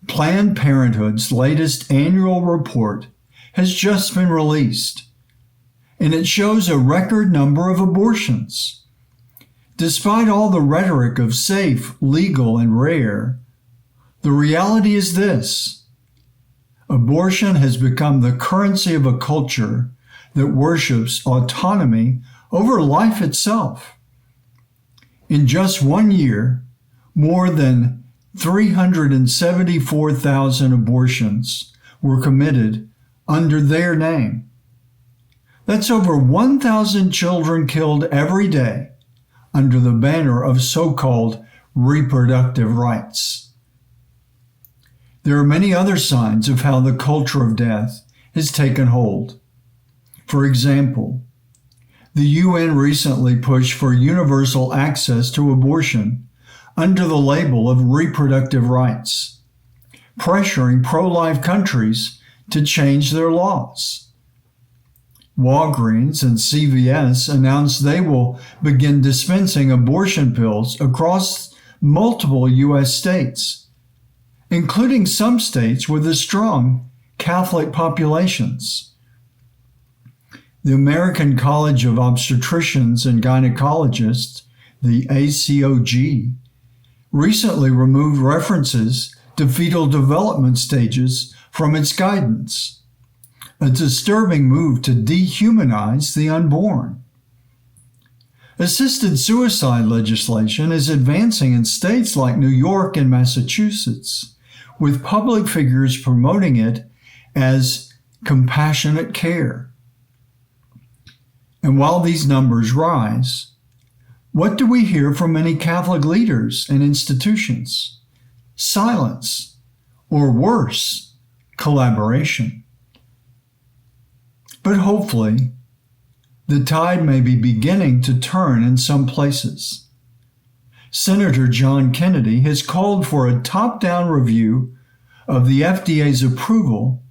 Planned Parenthood's latest annual report has just been released, and it shows a record number of abortions. Despite all the rhetoric of safe, legal, and rare, the reality is this: abortion has become the currency of a culture that worships autonomy over life itself. In just 1 year, more than 374,000 abortions were committed under their name. That's over 1,000 children killed every day under the banner of so-called reproductive rights. There are many other signs of how the culture of death has taken hold. For example, the UN recently pushed for universal access to abortion under the label of reproductive rights, pressuring pro-life countries to change their laws. Walgreens and CVS announced they will begin dispensing abortion pills across multiple U.S. states, including some states with a strong Catholic populations. The American College of Obstetricians and Gynecologists, the ACOG, recently removed references to fetal development stages from its guidance, a disturbing move to dehumanize the unborn. Assisted suicide legislation is advancing in states like New York and Massachusetts, with public figures promoting it as compassionate care. And while these numbers rise, what do we hear from many Catholic leaders and institutions? Silence, or worse, collaboration. But hopefully, the tide may be beginning to turn in some places. Senator John Kennedy has called for a top-down review of the FDA's approval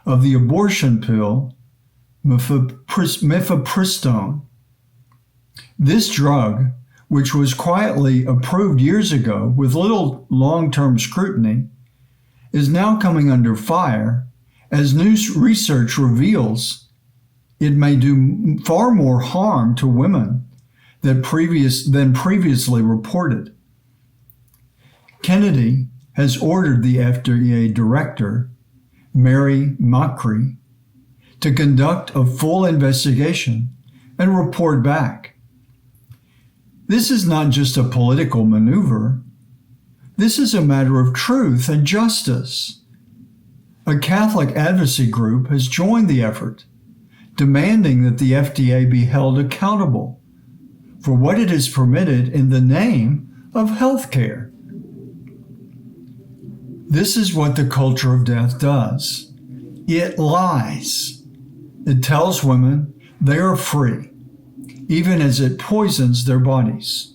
of the abortion pill mifepristone. This drug, which was quietly approved years ago with little long-term scrutiny, is now coming under fire as new research reveals it may do far more harm to women than previously reported. Kennedy has ordered the FDA director, Mary Macri, to conduct a full investigation and report back. This is not just a political maneuver. This is a matter of truth and justice. A Catholic advocacy group has joined the effort, demanding that the FDA be held accountable for what it has permitted in the name of healthcare. This is what the culture of death does. It lies. It tells women they are free, even as it poisons their bodies.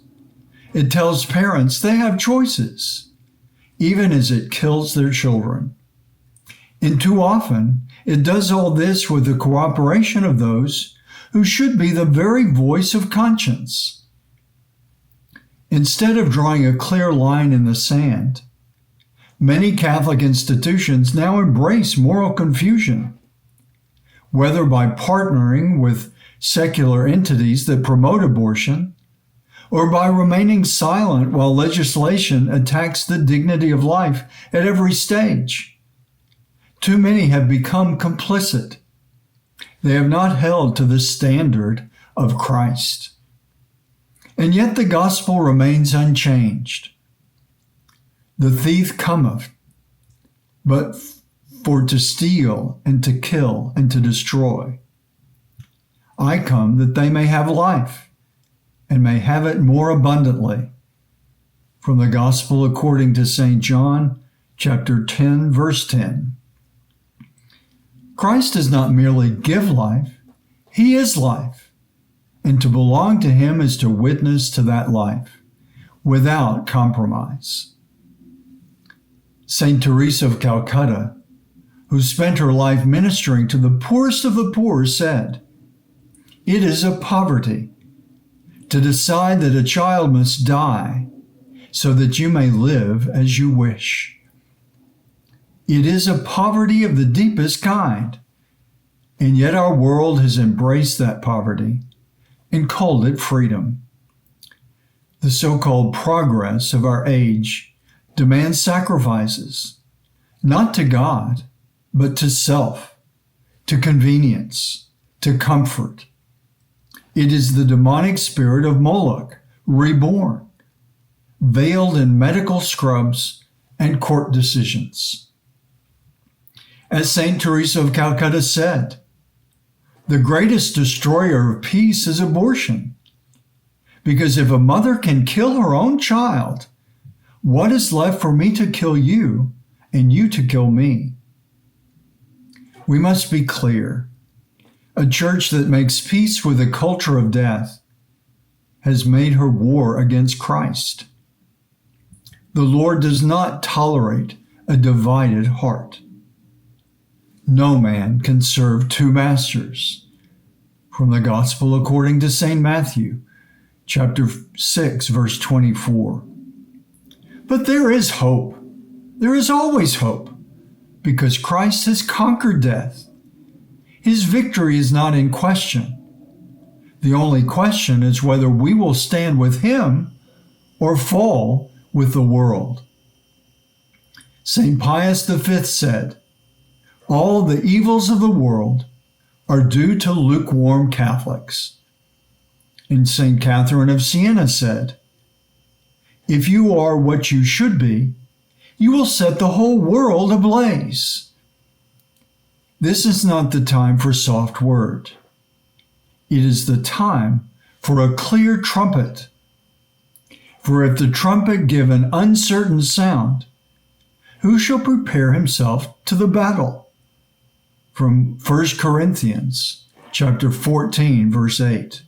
It tells parents they have choices, even as it kills their children. And too often, it does all this with the cooperation of those who should be the very voice of conscience. Instead of drawing a clear line in the sand, many Catholic institutions now embrace moral confusion, whether by partnering with secular entities that promote abortion, or by remaining silent while legislation attacks the dignity of life at every stage. Too many have become complicit. They have not held to the standard of Christ. And yet the gospel remains unchanged. The thief cometh, but for to steal and to kill and to destroy. I come that they may have life and may have it more abundantly. From the Gospel according to St. John, chapter 10, verse 10. Christ does not merely give life, he is life, and to belong to him is to witness to that life without compromise. St. Teresa of Calcutta, who spent her life ministering to the poorest of the poor, said, "It is a poverty to decide that a child must die so that you may live as you wish." It is a poverty of the deepest kind, and yet our world has embraced that poverty and called it freedom. The so-called progress of our age demands sacrifices, not to God, but to self, to convenience, to comfort. It is the demonic spirit of Moloch reborn, veiled in medical scrubs and court decisions. As St. Teresa of Calcutta said, the greatest destroyer of peace is abortion. Because if a mother can kill her own child, what is left for me to kill you and you to kill me? We must be clear. A church that makes peace with a culture of death has made her war against Christ. The Lord does not tolerate a divided heart. No man can serve two masters. From the Gospel according to St. Matthew, chapter 6, verse 24. But there is hope. There is always hope, because Christ has conquered death. His victory is not in question. The only question is whether we will stand with him or fall with the world. St. Pius V said, all the evils of the world are due to lukewarm Catholics. And St. Catherine of Siena said, if you are what you should be, you will set the whole world ablaze. This is not the time for soft word. It is the time for a clear trumpet. For if the trumpet give an uncertain sound, who shall prepare himself to the battle? From 1 Corinthians chapter 14, verse 8.